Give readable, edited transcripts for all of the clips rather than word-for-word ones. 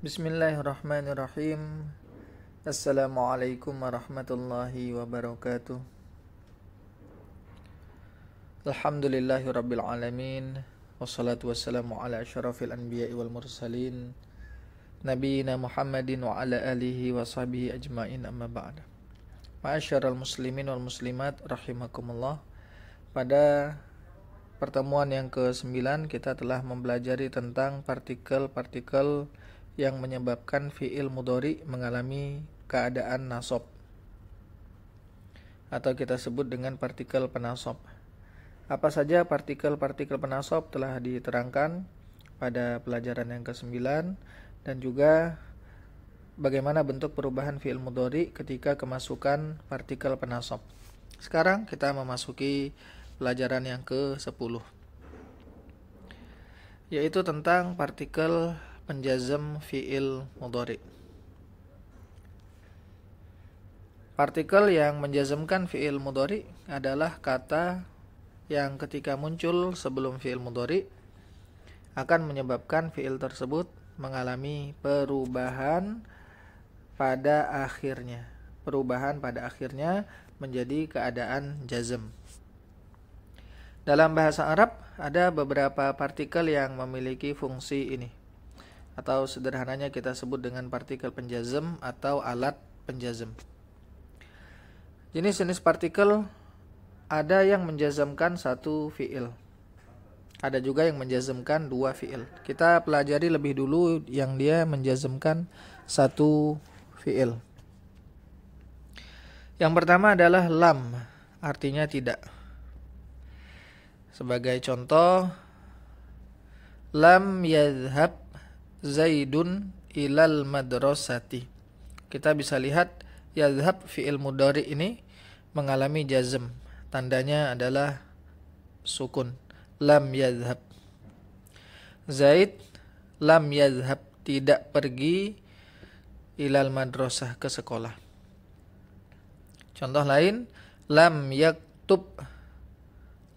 Bismillahirrahmanirrahim. Assalamualaikum warahmatullahi wabarakatuh. Alhamdulillahirabbil alamin. Wassalatu wassalamu ala asyrafil anbiya'i wal mursalin nabiyina Muhammadin wa ala alihi wa sahbihi ajmain, amma ba'd. Ma'asyiral muslimin wal muslimat rahimakumullah. Pada pertemuan yang ke-9 kita telah mempelajari tentang partikel-partikel yang menyebabkan fi'il mudhari mengalami keadaan nasab, atau kita sebut dengan partikel penasab. Apa saja partikel-partikel penasab telah diterangkan pada pelajaran yang ke-9, dan juga bagaimana bentuk perubahan fi'il mudhari ketika kemasukan partikel penasab. Sekarang kita memasuki pelajaran yang ke-10, yaitu tentang partikel penjazm fi'il mudhari. Partikel yang menjazmkan fi'il mudhari adalah kata yang ketika muncul sebelum fi'il mudhari akan menyebabkan fi'il tersebut mengalami perubahan pada akhirnya. Perubahan pada akhirnya menjadi keadaan jazm. Dalam bahasa Arab ada beberapa partikel yang memiliki fungsi ini, atau sederhananya kita sebut dengan partikel penjazm atau alat penjazm. Jenis-jenis partikel ada yang menjazmkan satu fi'il, ada juga yang menjazmkan dua fi'il. Kita pelajari lebih dulu yang dia menjazmkan satu fi'il. Yang pertama adalah lam, artinya tidak. Sebagai contoh, lam yadhhab Zaidun ilal madrasati. Kita bisa lihat yadhhab fi'il mudhari ini mengalami jazm. Tandanya adalah sukun. Lam yadhhab. Zaid lam yadhhab, tidak pergi, ilal madrasah, ke sekolah. Contoh lain, lam yaktub.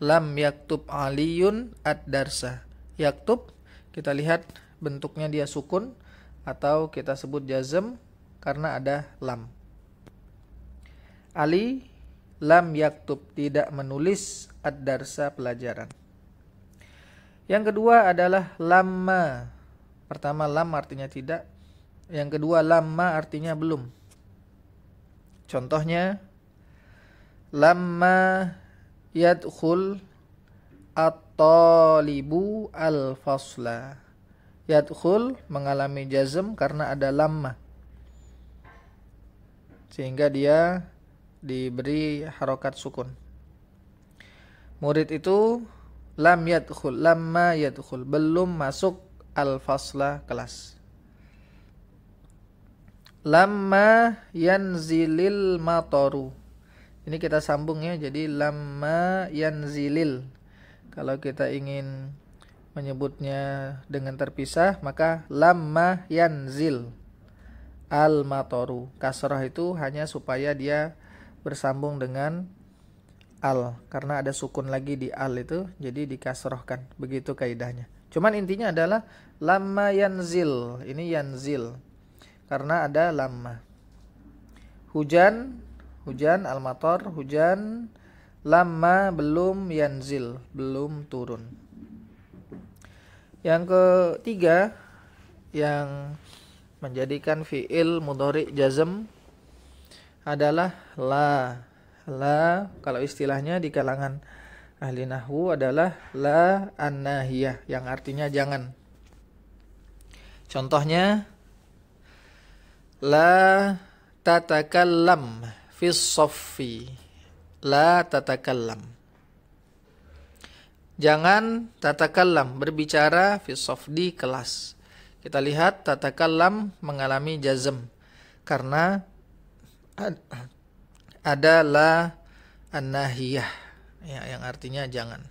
Lam yaktub Aliyun ad-darsa. Yaktub, kita lihat bentuknya dia sukun atau kita sebut jazm karena ada lam. Ali lam yaktub, tidak menulis ad-darsa, pelajaran. Yang kedua adalah lamma. Pertama lam artinya tidak, yang kedua lamma artinya belum. Contohnya, lamma yadkhul at-talibu al-fasla. Yadkhul mengalami jazm karena ada lamma, sehingga dia diberi harokat sukun. Murid itu lam yadkhul, lamma yadkhul, belum masuk al-fasla, kelas. Lamma yanzilil mataru. Ini kita sambung ya, jadi lamma yanzilil. Kalau kita ingin menyebutnya dengan terpisah, maka lamma yanzil al-mataru. Kasrah itu hanya supaya dia bersambung dengan al, karena ada sukun lagi di al itu, jadi dikasrohkan. Begitu kaidahnya. Cuman intinya adalah lamma yanzil. Ini yanzil karena ada lamma. Hujan, hujan, al-matar, hujan. Lamma belum yanzil, belum turun. Yang ketiga yang menjadikan fi'il mudhari jazm adalah la. La, kalau istilahnya di kalangan ahli nahwu adalah la an-nahiyah, yang artinya jangan. Contohnya, la tatakallam fis saffi. La tatakallam, jangan tatakallam, berbicara, fi shaf, di kelas. Kita lihat tatakallam mengalami jazm karena ada la an-nahiyah, ya, yang artinya jangan.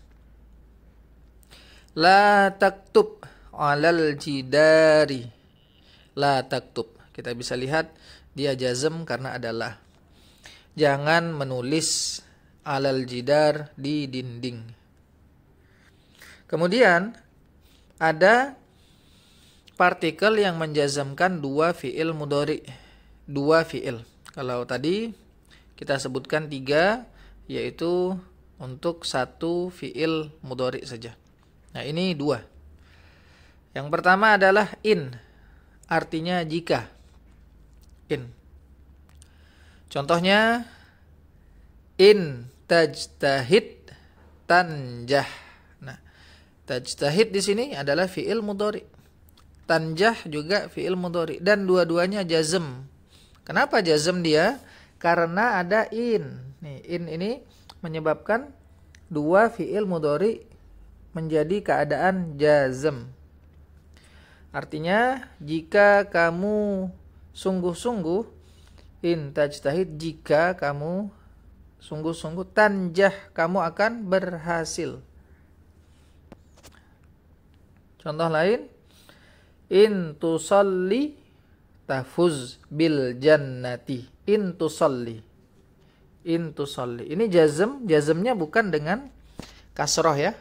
La taktub alal jidari. La taktub, kita bisa lihat dia jazm karena ada la. Jangan menulis alal jidar, di dinding. Kemudian ada partikel yang menjazmkan dua fiil mudhari. Dua fiil. Kalau tadi kita sebutkan 3, yaitu untuk satu fiil mudhari saja. Nah, ini 2. Yang pertama adalah in, artinya jika. In. Contohnya, in tajtahid tanjah. Nah, tajtahid di sini adalah fiil mudhari. Tanjah juga fiil mudhari dan dua-duanya jazm. Kenapa jazm dia? Karena ada in. Nih, in ini menyebabkan dua fiil mudhari menjadi keadaan jazm. Artinya, jika kamu sungguh-sungguh, in tajtahid, jika kamu sungguh-sungguh, tanjah, kamu akan berhasil. Contoh lain, in tusalli tafuz bil jannati. In tusalli. In tusalli. Ini jazm, jazmnya bukan dengan kasroh ya.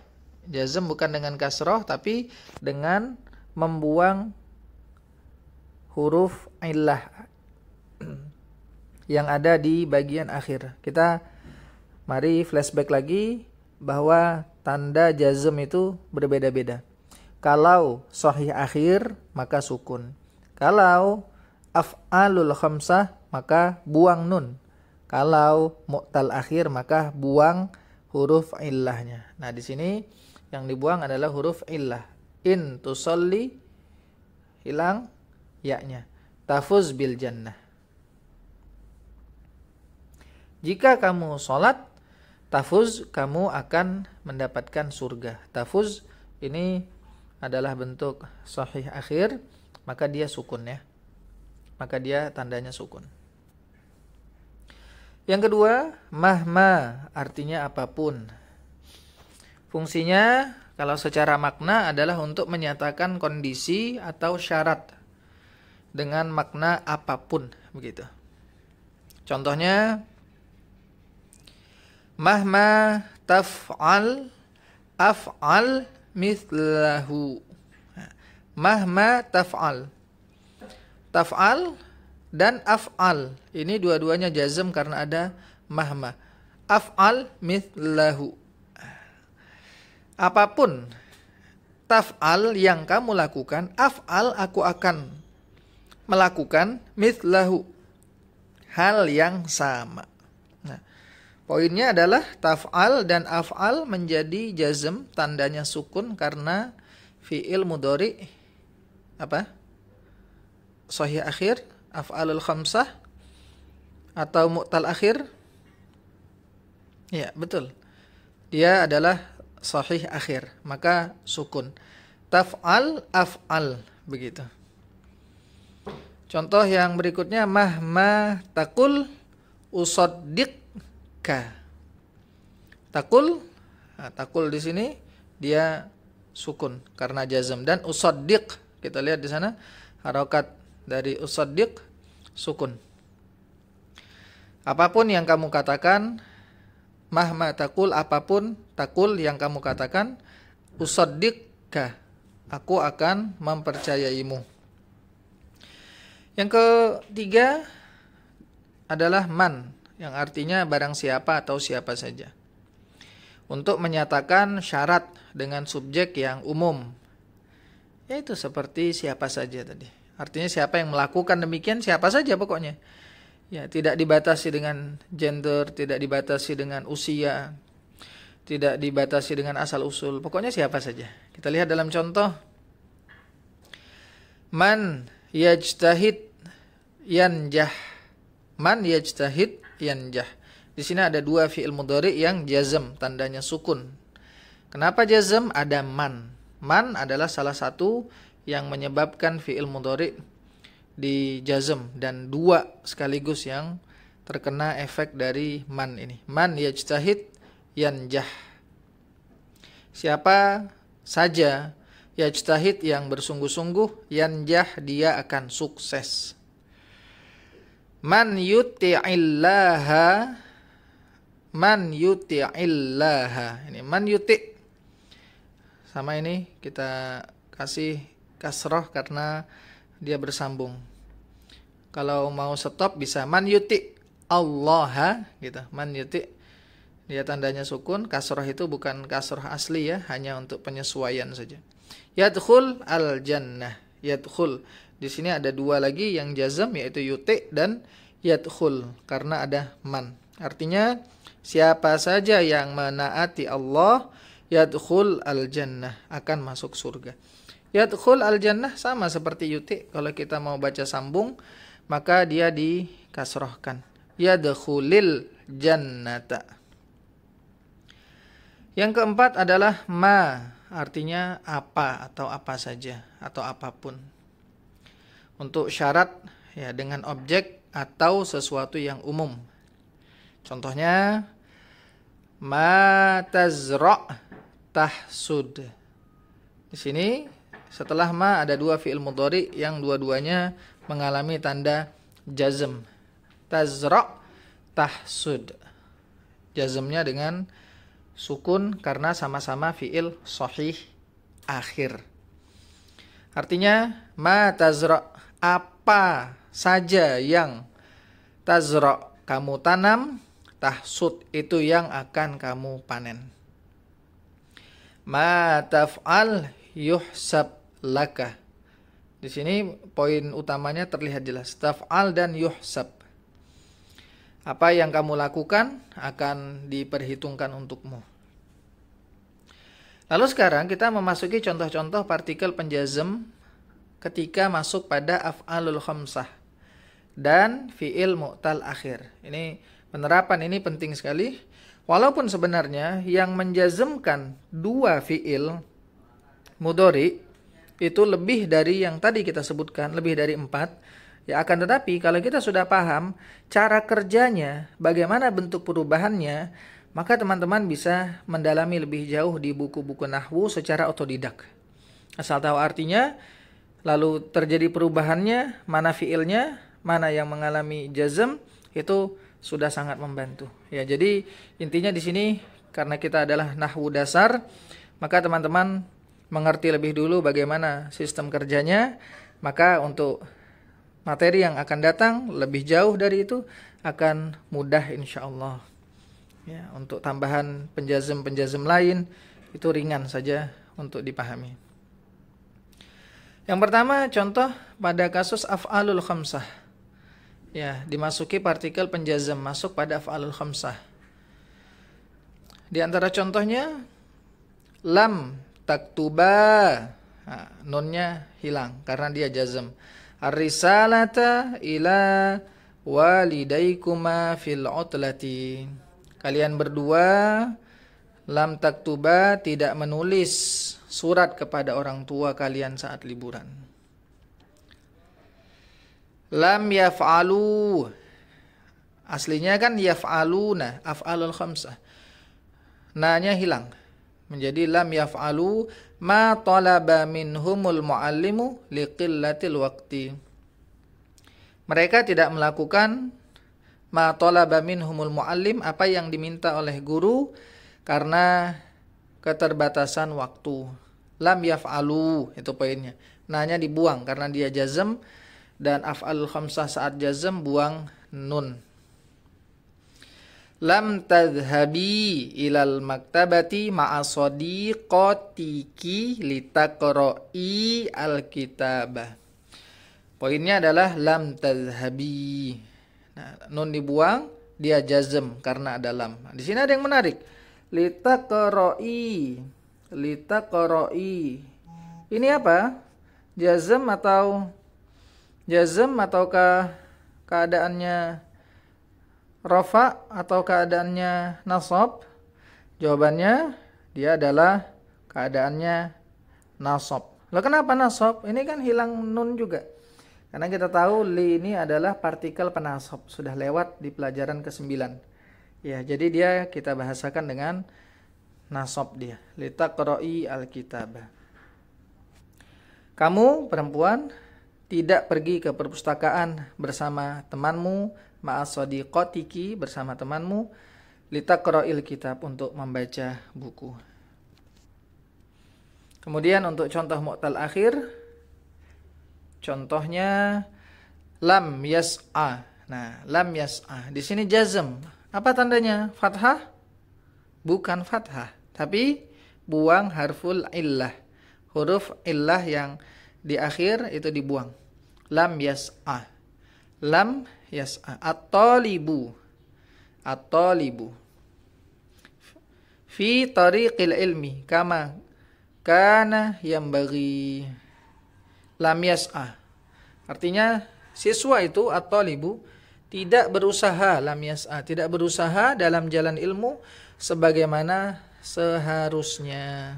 Jazm bukan dengan kasroh, tapi dengan membuang huruf illah yang ada di bagian akhir. Kita mari flashback lagi bahwa tanda jazm itu berbeda-beda. Kalau sahih akhir maka sukun. Kalau af'alul khamsah maka buang nun. Kalau mu'tal akhir maka buang huruf illahnya. Nah, di sini yang dibuang adalah huruf illah. In tusalli, hilang ya-nya. Tafuz bil jannah. Jika kamu sholat, tafuz, kamu akan mendapatkan surga. Tafuz ini adalah bentuk sahih akhir, maka dia sukun ya. Maka dia tandanya sukun. Yang kedua, mahma, artinya apapun. Fungsinya kalau secara makna adalah untuk menyatakan kondisi atau syarat dengan makna apapun, begitu. Contohnya, mahma taf'al af'al mithlahu. Mahma taf'al. Taf'al dan af'al. Ini dua-duanya jazm karena ada mahma. Af'al mithlahu. Apapun taf'al yang kamu lakukan, af'al aku akan melakukan, mithlahu, hal yang sama. Nah, poinnya adalah taf'al dan af'al menjadi jazm, tandanya sukun karena fi'il mudhari apa? Sahih akhir, af'alul khamsah atau mu'tal akhir. Ya, betul. Dia adalah sahih akhir, maka sukun. Taf'al, af'al, begitu. Contoh yang berikutnya, mahma takul usaddiqka. Takul, nah, takul di sini dia sukun karena jazm, dan usaddiq, kita lihat di sana harokat dari usaddiq sukun. Apapun yang kamu katakan, mahma takul, apapun takul yang kamu katakan, usaddiqka, aku akan mempercayaimu. Yang ketiga adalah man, yang artinya barang siapa atau siapa saja. Untuk menyatakan syarat dengan subjek yang umum, yaitu seperti siapa saja tadi. Artinya siapa yang melakukan demikian, siapa saja pokoknya. Ya, tidak dibatasi dengan gender, tidak dibatasi dengan usia, tidak dibatasi dengan asal usul, pokoknya siapa saja. Kita lihat dalam contoh, man yajtahid yanjah. Man yajtahid yanjah. Di sini ada dua fi'il mudhari yang jazm, tandanya sukun. Kenapa jazm? Ada man. Man adalah salah satu yang menyebabkan fi'il mudhari di jazm, dan dua sekaligus yang terkena efek dari man ini. Man yajtahid yanjah. Siapa saja yajtahid yang bersungguh-sungguh, yanjah dia akan sukses. Man yuti'illaha, man yuti'illaha. Ini man yuti'. Sama ini kita kasih kasroh karena dia bersambung. Kalau mau stop bisa man yuti Allah gitu. Man yuti, dia tandanya sukun. Kasroh itu bukan kasroh asli ya, hanya untuk penyesuaian saja. Yadkhul al jannah. Yadkhul. Di sini ada dua lagi yang jazam, yaitu yuti dan yadkhul karena ada man. Artinya siapa saja yang menaati Allah, yadkhul al jannah, akan masuk surga. Yadkhul al jannah sama seperti yuti. Kalau kita mau baca sambung, maka dia dikasrohkan. Yadkhulil jannata. Yang keempat adalah ma, artinya apa atau apa saja atau apapun. Untuk syarat ya dengan objek atau sesuatu yang umum. Contohnya ma tazra' tahsud. Di sini setelah ma ada dua fi'il mudhari yang dua-duanya mengalami tanda jazm. Tazra' tahsud. Jazmnya dengan sukun karena sama-sama fi'il sahih akhir. Artinya ma tazra', apa saja yang tazra' kamu tanam, tahsud itu yang akan kamu panen. Ma taf'al yuhsab laka. Di sini poin utamanya terlihat jelas, taf'al dan yuhsab. Apa yang kamu lakukan akan diperhitungkan untukmu. Lalu sekarang kita memasuki contoh-contoh partikel penjazm ketika masuk pada af'alul khamsah dan fi'il mu'tal akhir. Ini penerapan ini penting sekali. Walaupun sebenarnya yang menjazmkan dua fi'il mudhari itu lebih dari yang tadi kita sebutkan, lebih dari 4. Ya akan tetapi kalau kita sudah paham cara kerjanya, bagaimana bentuk perubahannya, maka teman-teman bisa mendalami lebih jauh di buku-buku nahwu secara otodidak. Asal tahu artinya, lalu terjadi perubahannya, mana fiilnya, mana yang mengalami jazm, itu sudah sangat membantu. Ya, jadi intinya di sini karena kita adalah nahwu dasar, maka teman-teman mengerti lebih dulu bagaimana sistem kerjanya, maka untuk materi yang akan datang lebih jauh dari itu akan mudah insyaallah. Ya, untuk tambahan penjazm-penjazm lain itu ringan saja untuk dipahami. Yang pertama contoh pada kasus af'alul khamsah. Ya, dimasuki partikel penjazm masuk pada af'alul khamsah. Di antara contohnya lam taktuba. Nah, nunnya hilang karena dia jazm. Ar-risalata ila walidaikuma fil utlati. Kalian berdua lam taktuba tidak menulis surat kepada orang tua kalian saat liburan. Lam yaf'alu. Aslinya kan yaf'aluna, af'alul khamsah. Na-nya hilang. Menjadi lam yaf'alu ma talaba minhumul muallimu liqillatil waqti. Mereka tidak melakukan ma talaba minhumul muallim, apa yang diminta oleh guru karena keterbatasan waktu. Lam yaf'alu, itu poinnya. Na-nya dibuang karena dia jazm, dan af'alul khamsah saat jazm buang nun. Lam tadhhabi ilal maktabati ma'a sadiqatiki litaqra'i alkitabah. Poinnya adalah lam tadhhabi. Nah, nun dibuang, dia jazm karena ada lam. Di sini ada yang menarik. Litaqra'i. Litaqra'i. Ini apa? Jazm ataukah keadaannya rafa atau keadaannya nasab? Jawabannya dia adalah keadaannya nasab. Lah kenapa nasab? Ini kan hilang nun juga. Karena kita tahu li ini adalah partikel penasab, sudah lewat di pelajaran ke-9. Ya, jadi dia kita bahasakan dengan nasab dia. Litaqra'i alkitabah. Kamu perempuan tidak pergi ke perpustakaan bersama temanmu, ma'asadiqatiki bersama temanmu, litaqra'il kitab untuk membaca buku. Kemudian untuk contoh mu'tal akhir, Contohnya lam yas'a. Nah, lam yas'a. Di sini jazm. Apa tandanya? Fathah? Bukan fathah, tapi buang harful illah. Huruf illah yang di akhir itu dibuang. Lam yas'a. Lam yas'a. At-talibu. At-talibu. Fi tariqil ilmi kama kana yambaghi. Lam yas'a. Artinya siswa itu at-talibu tidak berusaha, lam yas'a, tidak berusaha dalam jalan ilmu sebagaimana seharusnya.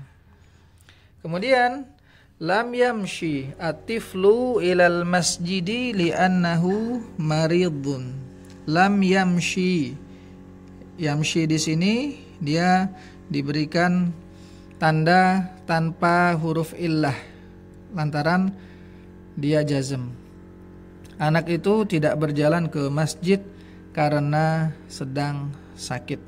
Kemudian lam yamshi at-tiflu ilal masjidi li'annahu maridun. Lam yamshi. Yamshi di sini dia diberikan tanda tanpa huruf illah lantaran dia jazm. Anak itu tidak berjalan ke masjid karena sedang sakit.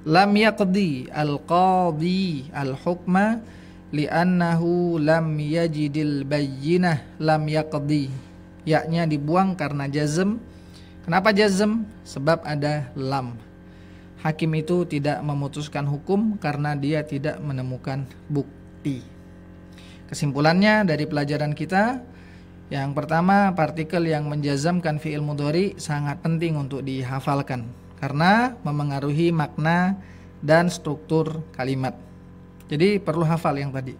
Lam yaqdi al-qadi al-hukma li'annahu lam yajidil bayyinah lam yaqdi. Ya-nya dibuang karena jazm. Kenapa jazm? Sebab ada lam. Hakim itu tidak memutuskan hukum karena dia tidak menemukan bukti. Kesimpulannya dari pelajaran kita, yang pertama, partikel yang menjazamkan fi'il mudhari sangat penting untuk dihafalkan karena memengaruhi makna dan struktur kalimat. Jadi perlu hafal yang tadi.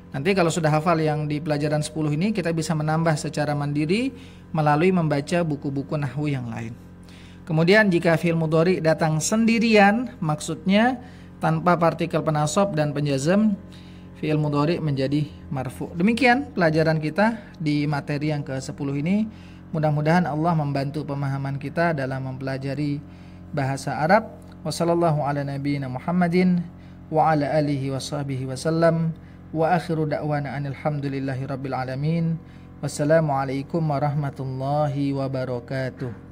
Nanti kalau sudah hafal yang di pelajaran 10 ini, kita bisa menambah secara mandiri melalui membaca buku-buku nahwu yang lain. Kemudian jika fi'il mudhari datang sendirian, maksudnya tanpa partikel penasab dan penjazam, fi'il mudhari menjadi marfu. Demikian pelajaran kita di materi yang ke-10 ini. Mudah-mudahan Allah membantu pemahaman kita dalam mempelajari bahasa Arab. Wassallallahu ala nabiyyina Muhammadin wa ala alihi washabbihi wasallam. Wa akhiru da'wana anil hamdulillahi rabbil alamin. Wassalamualaikum warahmatullahi wabarakatuh.